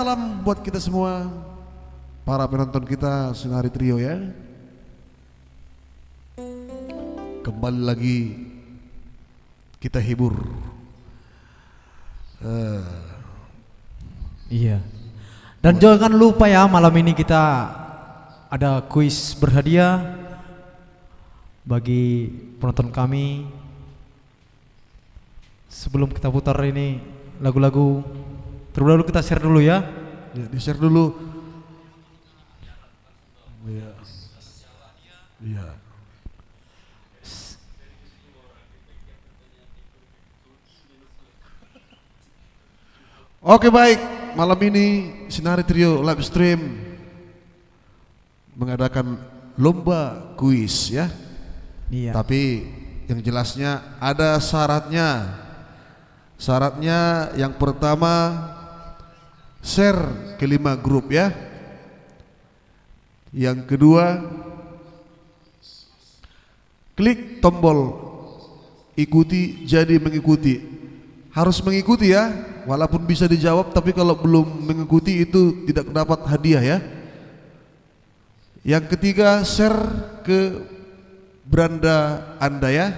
Salam buat kita semua, para penonton kita Sinari Trio ya. Kembali lagi kita hibur. Iya. Dan jangan lupa ya, malam ini kita ada kuis berhadiah bagi penonton kami. Sebelum kita putar ini lagu-lagu, terlebih dahulu kita share dulu ya. Ya, di share dulu. Iya. Iya. Oke baik, malam ini Sinari Trio live stream mengadakan lomba kuis ya. Iya. Tapi yang jelasnya ada syaratnya. Syaratnya yang pertama share ke 5 grup ya. Yang kedua klik tombol ikuti jadi mengikuti. Harus mengikuti ya, walaupun bisa dijawab tapi kalau belum mengikuti itu tidak dapat hadiah ya. Yang ketiga share ke beranda Anda ya,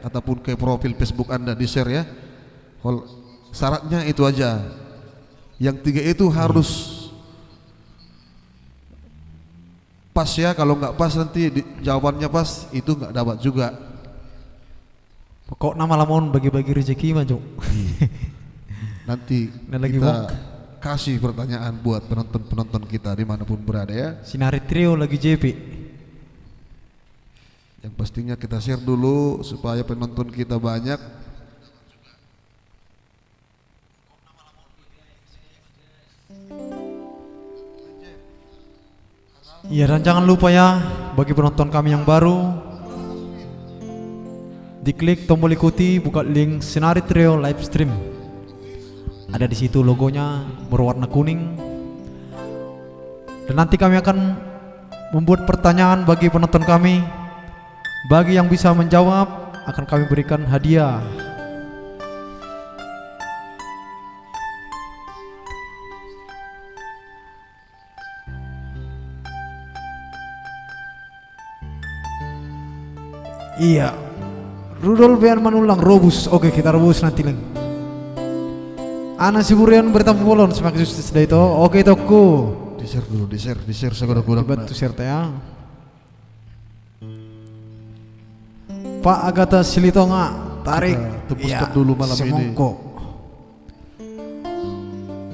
ataupun ke profil Facebook Anda di share ya. Syaratnya itu aja. Yang tiga itu harus pas ya, kalau nggak pas nanti jawabannya pas itu nggak dapat juga. Pokok nama lamun bagi-bagi rezeki mah Jok. Nanti lagi kita wong. kasih pertanyaan buat penonton-penonton kita dimanapun berada ya. Sinari Trio lagi JP. Yang pastinya kita share dulu supaya penonton kita banyak. Iya, dan jangan lupa ya, bagi penonton kami yang baru, diklik tombol ikuti, buka link Sinari Trio live stream. Ada di situ logonya berwarna kuning. Dan nanti kami akan membuat pertanyaan bagi penonton kami. Bagi yang bisa menjawab akan kami berikan hadiah. Iya, Rudolf Bean Manulang Robus. Oke, kita rebus nanti lagi. Ana Siburian bertamu bolon semakin susah sudah itu. Oke toko. Di share dulu, di share sekurang-kurangnya. Bantu share ya. Pak Agatha Silitonga tarik. Kita tebuskan dulu malam semongko.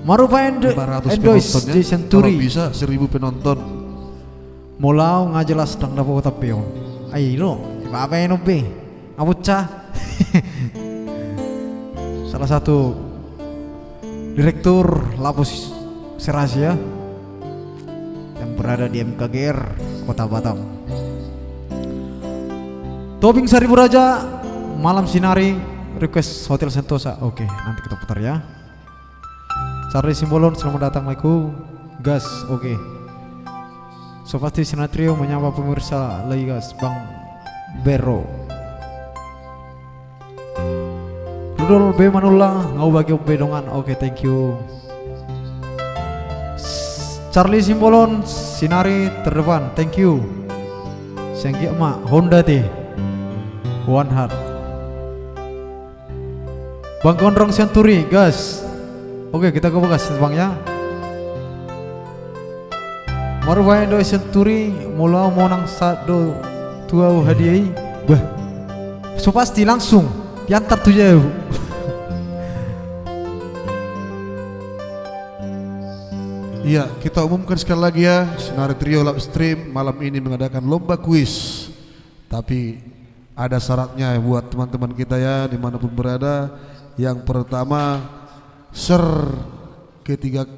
Marupa 500 Endois penonton ya. di Century. Kalau bisa 1000 penonton. Mulau ngajelas tang dapo tapi on. Ayo, apa yang be? Abuca. Salah satu direktur Lapus Serasia yang berada di MKGR Kota Batam. Tobing Seribu Raja, Malam Sinari, request Hotel Sentosa. Oke, nanti kita putar ya. Charlie Simbolon, selamat datang Maiku. Gas, oke. So pasti Sinari Trio menyapa pemirsa lagi gas, Bang Bero. Rudolf B Manula, ngau bagi bedongan. Oke, thank you. Charlie Simbolon, Sinari terdepan, thank you. Senggi emak Honda T One Heart. Bang Gondrong Century, gas. Oke, kita ke bekas bang ya. Marwah Indo Century, mula monang satu tua hadiah. Bah, so pasti langsung diantar tuh jauh. Iya, kita umumkan sekali lagi ya, Sinari Trio live stream malam ini mengadakan lomba kuis. Tapi ada syaratnya buat teman-teman kita ya dimanapun berada. Yang pertama share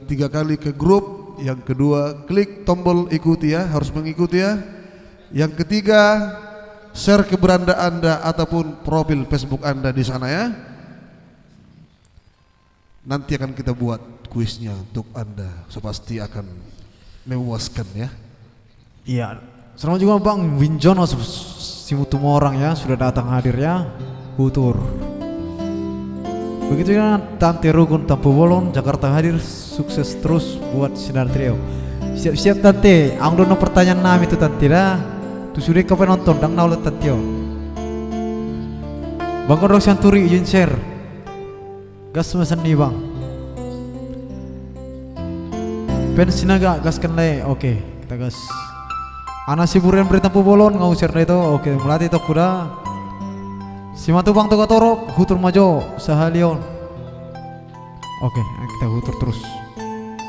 tiga kali ke grup. Yang kedua klik tombol ikuti ya, harus mengikuti ya. Yang ketiga share ke beranda Anda ataupun profil Facebook Anda di sana ya. Nanti akan kita buat kuisnya untuk Anda, so pasti akan memuaskan ya. Iya, selamat juga Bang Winjono simutum orang ya sudah datang hadir ya. Hutur. Begitu ya Tante Rugun Tampu Bolon Jakarta hadir sukses terus buat Sinar Trio. Siap-siap tante, ang dono pertanyaan nami itu tante dah. Tu sudah kau penonton dang naulat tante. Bang Kodok Santuri izin share. Gas mesan nih bang. Pensinaga gas kenle, oke kita gas. Anak siburan beritamu bolon ngau share itu, oke melatih to kuda. Simatu bang toga torok, hutur majo sahalion. Oke, kita hutur terus.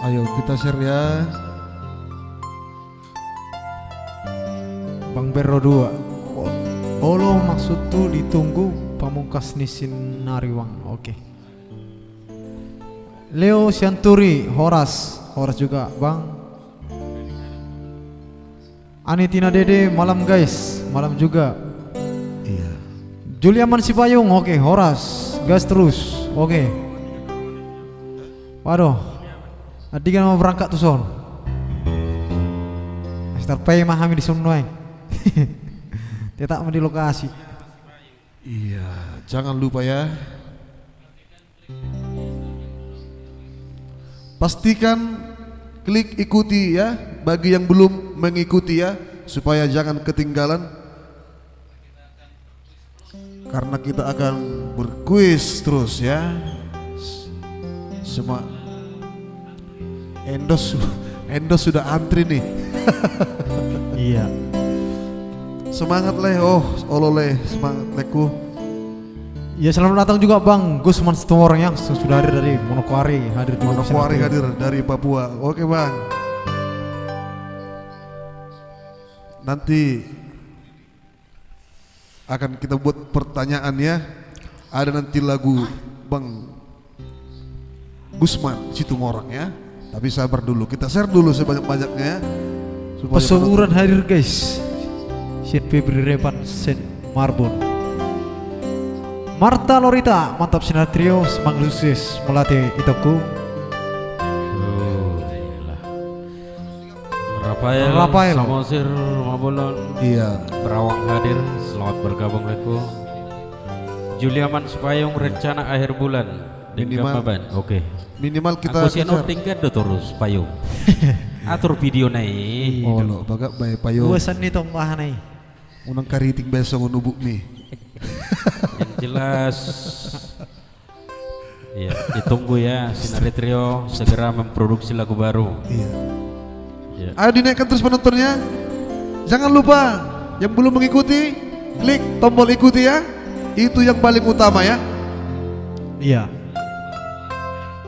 Ayo kita share ya. Bang Berro 2. Olo maksud tuh ditunggu pamungkas nisin nariwang. Oke. Leo Sianturi, Horas juga bang. Anitina Dede malam guys, malam juga. Iya. Juliaman Sipayung, oke Horas, gas terus, oke. Waduh, adikan mau berangkat tuh son. Start pay mahami di Sunway. Tidak mau di lokasi. Iya, jangan lupa ya. Pastikan klik ikuti ya bagi yang belum mengikuti ya supaya jangan ketinggalan. Karena kita akan berkuis terus ya. Semua Endos sudah antri nih. Iya. Semangat leh, oh ololeh semangat leku. Ya selamat datang juga Bang Gusman Situmorang yang sudah hadir dari Manokwari, hadir di Manokwari hadir dari Papua. Oke Bang. Nanti akan kita buat pertanyaan ya. Ada nanti lagu Bang Gusman Situmorang ya. Tapi sabar dulu, kita share dulu sebanyak-banyaknya ya. Pesuburan hadir guys. Shit Febri Repan Sen Marbon. Marta Lorita, mantap Sinar Trio, semangat sukses melatih itoku. Rafael Samosir Mabolon. Iya. Berawang hadir, selamat bergabung leku. Juliaman Sipayung rencana akhir bulan. Minimal. Oke. Minimal kita aku sian tingkat terus Payung. Atur video naik. Oh lo, bagak baik Payung. Bosan nih tombahan nih. Unang kariting besok nubuk nih. Yang jelas. Iya, ditunggu ya Sinar Trio segera memproduksi lagu baru. Iya. Ya. Ayo dinaikkan terus penontonnya. Jangan lupa yang belum mengikuti klik tombol ikuti ya. Itu yang paling utama ya. Iya.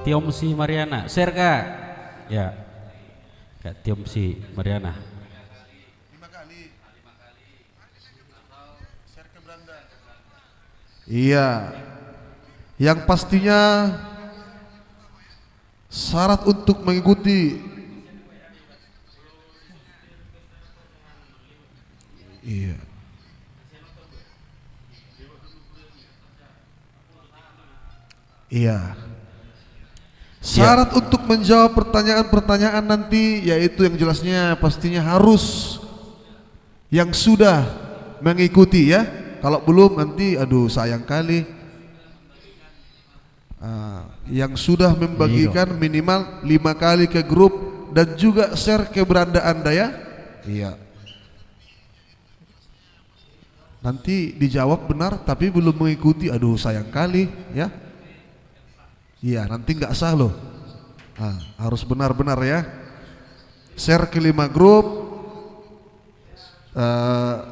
Tiomsi Mariana, share kak. Ya, kak Tiomsi Mariana. 5 kali. Share ke Branda. Iya. Yang pastinya syarat untuk mengikuti. Iya. Iya. Syarat untuk menjawab pertanyaan-pertanyaan nanti yaitu yang jelasnya pastinya harus yang sudah mengikuti ya. Kalau belum nanti aduh sayang kali. Yang sudah membagikan minimal 5 kali ke grup dan juga share ke beranda Anda ya. Iya. Nanti dijawab benar tapi belum mengikuti, aduh sayang kali ya. Iya nanti nggak sah loh. Harus benar-benar ya. Share ke 5 grup.